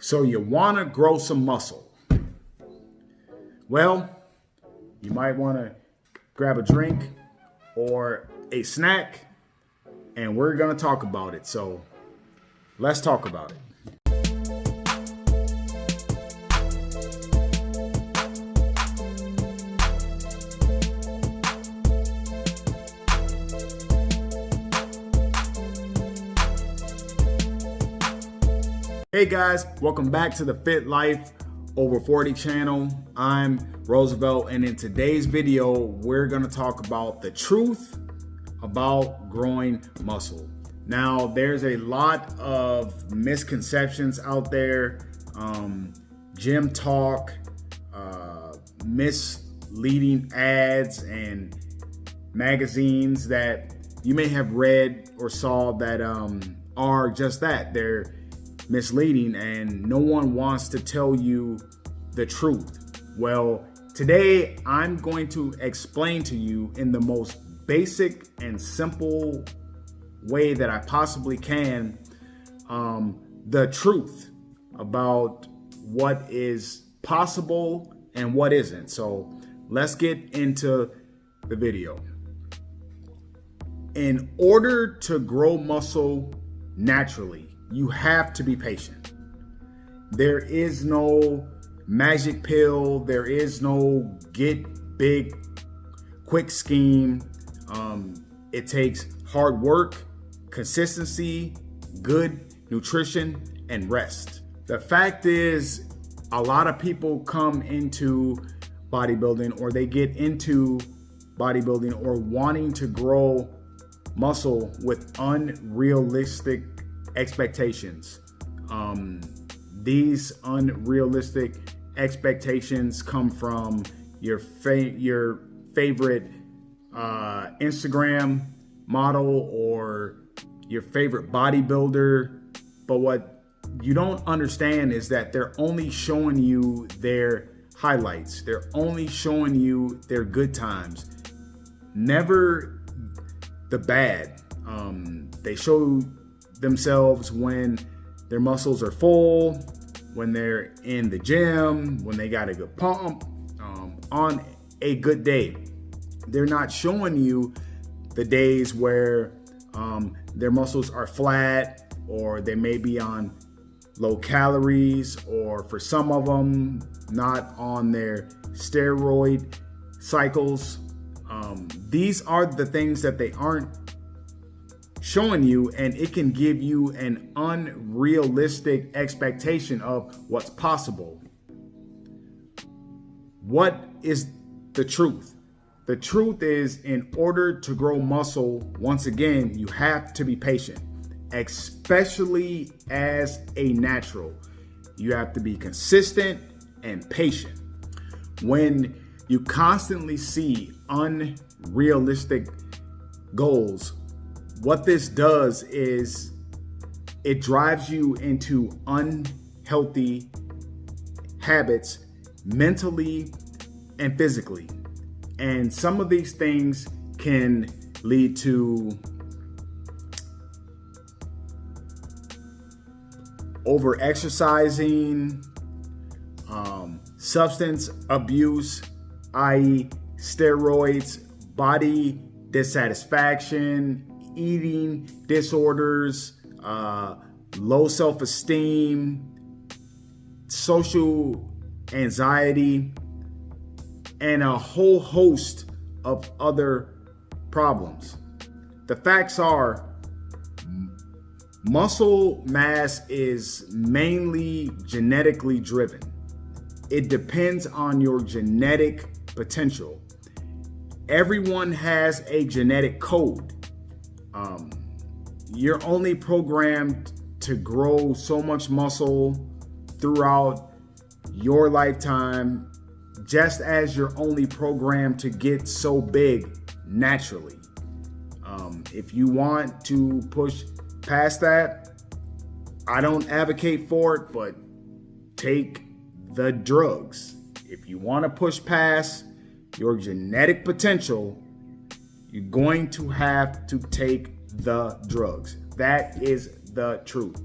So you want to grow some muscle. Well, you might want to grab a drink or a snack, and we're going to talk about it. So let's talk about it. Hey guys, welcome back to the Fit Life Over 40 channel. I'm Roosevelt, and in today's video, we're gonna talk about the truth about growing muscle. Now, there's a lot of misconceptions out there, gym talk, misleading ads and magazines that you may have read or saw that are just that. They're misleading, and no one wants to tell you the truth. Well, today I'm going to explain to you in the most basic and simple way that I possibly can the truth about what is possible and what isn't. So let's get into the video. In order to grow muscle naturally, you have to be patient. There is no magic pill. There is no get big quick scheme. It takes hard work, consistency, good nutrition, and rest. The fact is, a lot of people come into bodybuilding, or they get into bodybuilding or wanting to grow muscle with unrealistic expectations. These unrealistic expectations come from your favorite Instagram model or your favorite bodybuilder. But what you don't understand is that they're only showing you their highlights. They're only showing you their good times, never the bad. They show themselves when their muscles are full, when they're in the gym, when they got a good pump, on a good day. They're not showing you the days where their muscles are flat, or they may be on low calories, or for some of them, not on their steroid cycles. These are the things that they aren't showing you, and it can give you an unrealistic expectation of what's possible. What is the truth? The truth is, in order to grow muscle, once again, you have to be patient, especially as a natural. You have to be consistent and patient. When you constantly see unrealistic goals, what this does is it drives you into unhealthy habits mentally and physically. And some of these things can lead to over-exercising, substance abuse, i.e. steroids, body dissatisfaction, eating disorders, low self-esteem, social anxiety, and a whole host of other problems. The facts are, muscle mass is mainly genetically driven. It depends on your genetic potential. Everyone has a genetic code. You're only programmed to grow so much muscle throughout your lifetime, just as you're only programmed to get so big naturally. If you want to push past that, I don't advocate for it, but take the drugs. If you want to push past your genetic potential, you're going to have to take the drugs. That is the truth.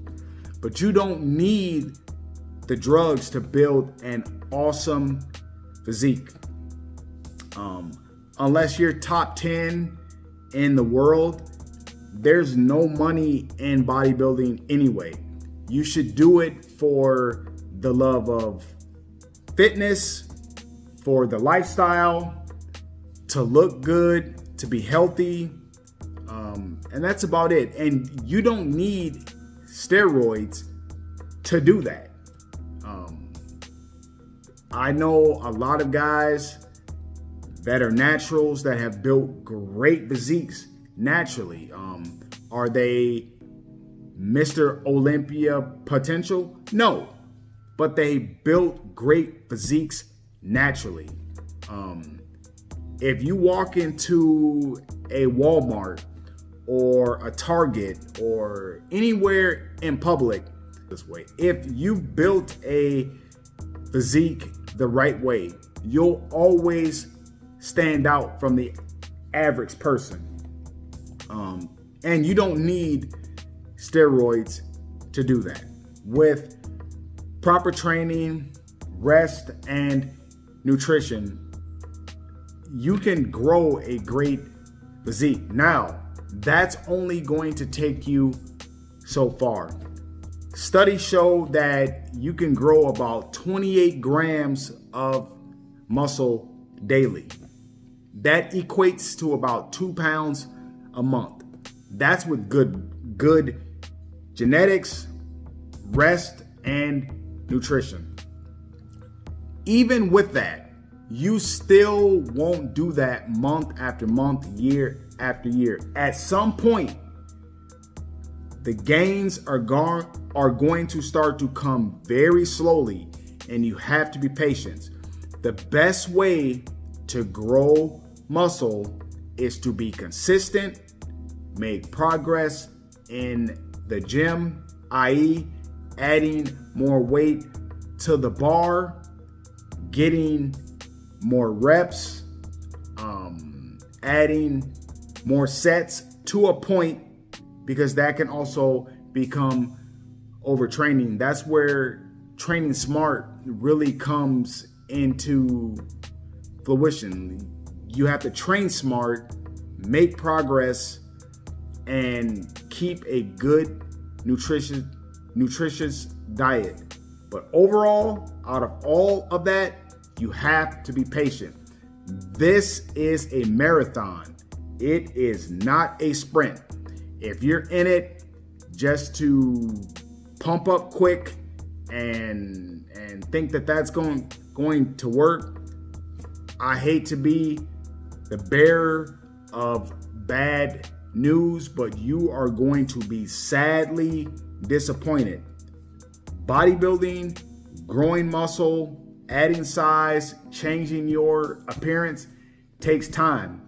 But you don't need the drugs to build an awesome physique. Unless you're top 10 in the world, there's no money in bodybuilding anyway. You should do it for the love of fitness, for the lifestyle, to look good, to be healthy, and that's about it. And you don't need steroids to do that. I know a lot of guys that are naturals that have built great physiques naturally. Are they Mr. Olympia potential? No, but they built great physiques naturally. If you walk into a Walmart or a Target or anywhere in public this way, if you built a physique the right way, you'll always stand out from the average person. And you don't need steroids to do that. With proper training, rest, and nutrition, you can grow a great physique. Now, that's only going to take you so far. Studies show that you can grow about 28 grams of muscle daily. That equates to about 2 pounds a month. That's with good genetics, rest, and nutrition. Even with that, you still won't do that month after month, year after year. At some point, the gains are going to start to come very slowly, and you have to be patient. The best way to grow muscle is to be consistent, make progress in the gym, i.e., adding more weight to the bar, getting more reps, adding more sets to a point, because that can also become overtraining. That's where training smart really comes into fruition. You have to train smart, make progress, and keep a good nutritious diet. But overall, out of all of that, you have to be patient. This is a marathon. It is not a sprint. If you're in it just to pump up quick and think that that's going to work, I hate to be the bearer of bad news, but you are going to be sadly disappointed. Bodybuilding, growing muscle, adding size, changing your appearance takes time.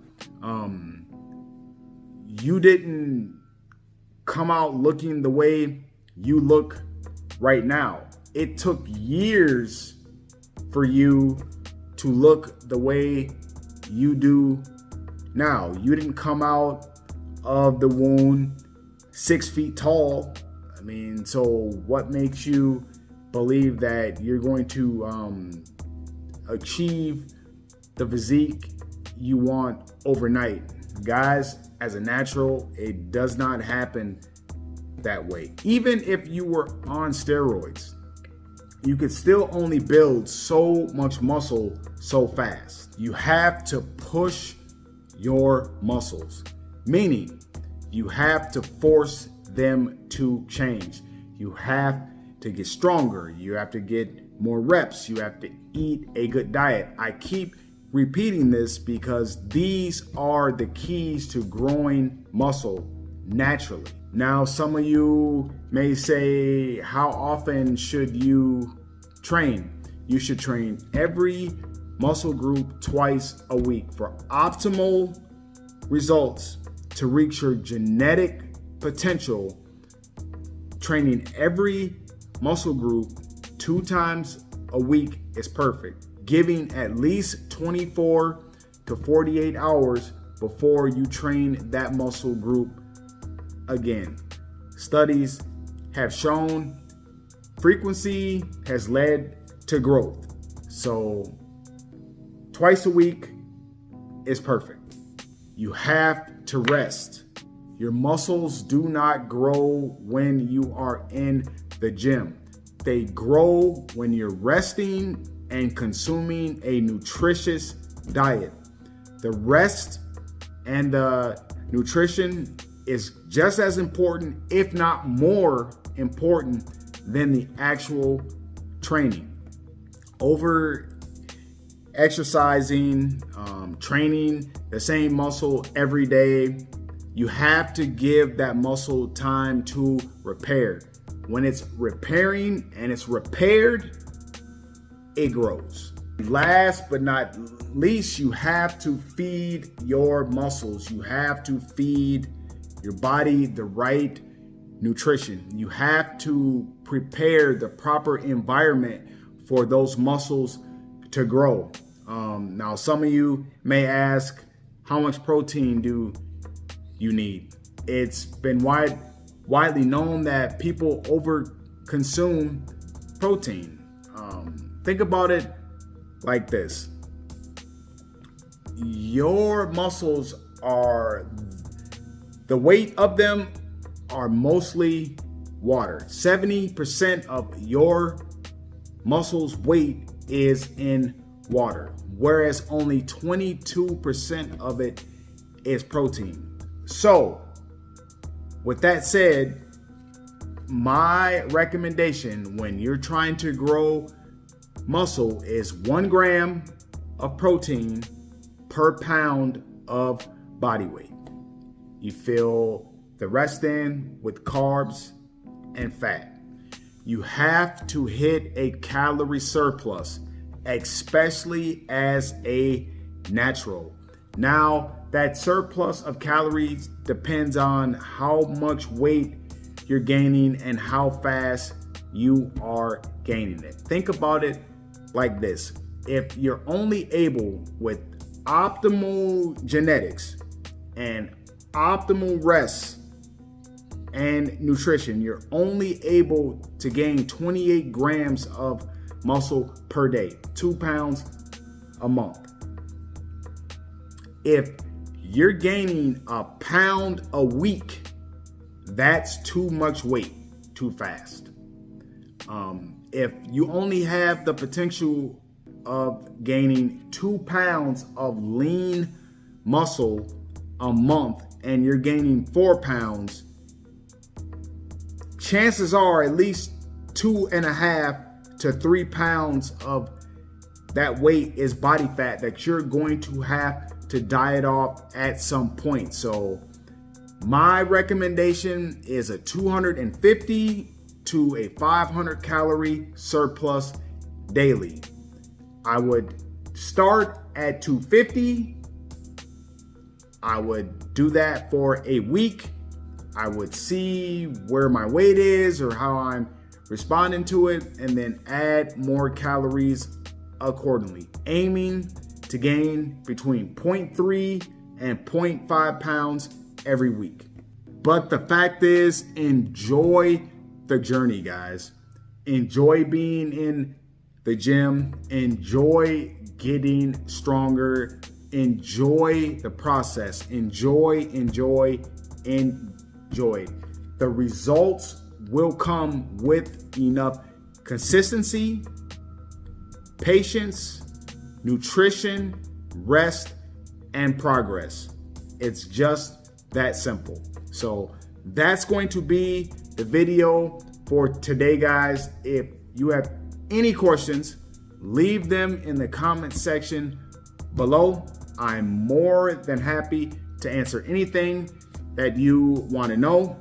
You didn't come out looking the way you look right now. It took years for you to look the way you do now. You didn't come out of the womb 6 feet tall. I mean, so what makes you believe that you're going to achieve the physique you want overnight? Guys, as a natural, it does not happen that way. Even if you were on steroids, you could still only build so much muscle so fast. You have to push your muscles, meaning you have to force them to change. You have to get stronger. You have to get more reps. You have to eat a good diet. I keep repeating this because these are the keys to growing muscle naturally. Now, some of you may say, how often should you train? You should train every muscle group twice a week for optimal results. To reach your genetic potential, training every muscle group 2 times a week is perfect. Giving at least 24 to 48 hours before you train that muscle group again. Studies have shown frequency has led to growth. So twice a week is perfect. You have to rest. Your muscles do not grow when you are in the gym. They grow when you're resting and consuming a nutritious diet. The rest and the nutrition is just as important, if not more important, than the actual training. Over exercising, training the same muscle every day, you have to give that muscle time to repair. When it's repairing and it's repaired, it grows. Last but not least, you have to feed your muscles. You have to feed your body the right nutrition. You have to prepare the proper environment for those muscles to grow. Now, some of you may ask, how much protein do you need? It's been widely known that people over-consume protein. Think about it like this. Your muscles the weight of them are mostly water. 70% of your muscles' weight is in water, whereas only 22% of it is protein. So, with that said, my recommendation when you're trying to grow muscle is 1 gram of protein per pound of body weight. You fill the rest in with carbs and fat. You have to hit a calorie surplus, especially as a natural. Now, that surplus of calories depends on how much weight you're gaining and how fast you are gaining it. Think about it like this. If you're only able, with optimal genetics and optimal rest and nutrition, you're only able to gain 28 grams of muscle per day, 2 pounds a month. If you're gaining a pound a week, that's too much weight too fast. If you only have the potential of gaining 2 pounds of lean muscle a month and you're gaining 4 pounds, chances are at least 2.5 to 3 pounds of that weight is body fat that you're going to have to diet off at some point. So my recommendation is a 250 to a 500 calorie surplus daily. I would start at 250. I would do that for a week. I would see where my weight is or how I'm responding to it, and then add more calories accordingly, aiming to gain between 0.3 and 0.5 pounds every week. But the fact is, enjoy the journey, guys. Enjoy being in the gym. Enjoy getting stronger. Enjoy the process. Enjoy. The results will come with enough consistency, patience, nutrition, rest, and progress. It's just that simple. So that's going to be the video for today, guys. If you have any questions, leave them in the comment section below. I'm more than happy to answer anything that you want to know.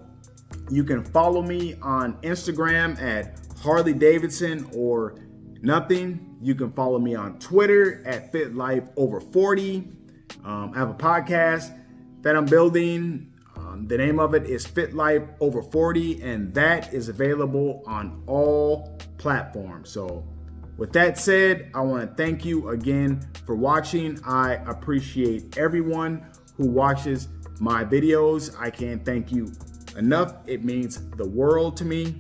You can follow me on Instagram at Harley Davidson or nothing. You can follow me on Twitter at FitLifeOver40. I have a podcast that I'm building. The name of it is Fit Life Over 40, and that is available on all platforms. So with that said, I want to thank you again for watching. I appreciate everyone who watches my videos. I can't thank you enough. It means the world to me.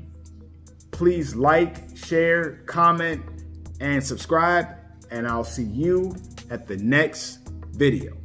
Please like, share, comment, and subscribe. And I'll see you at the next video.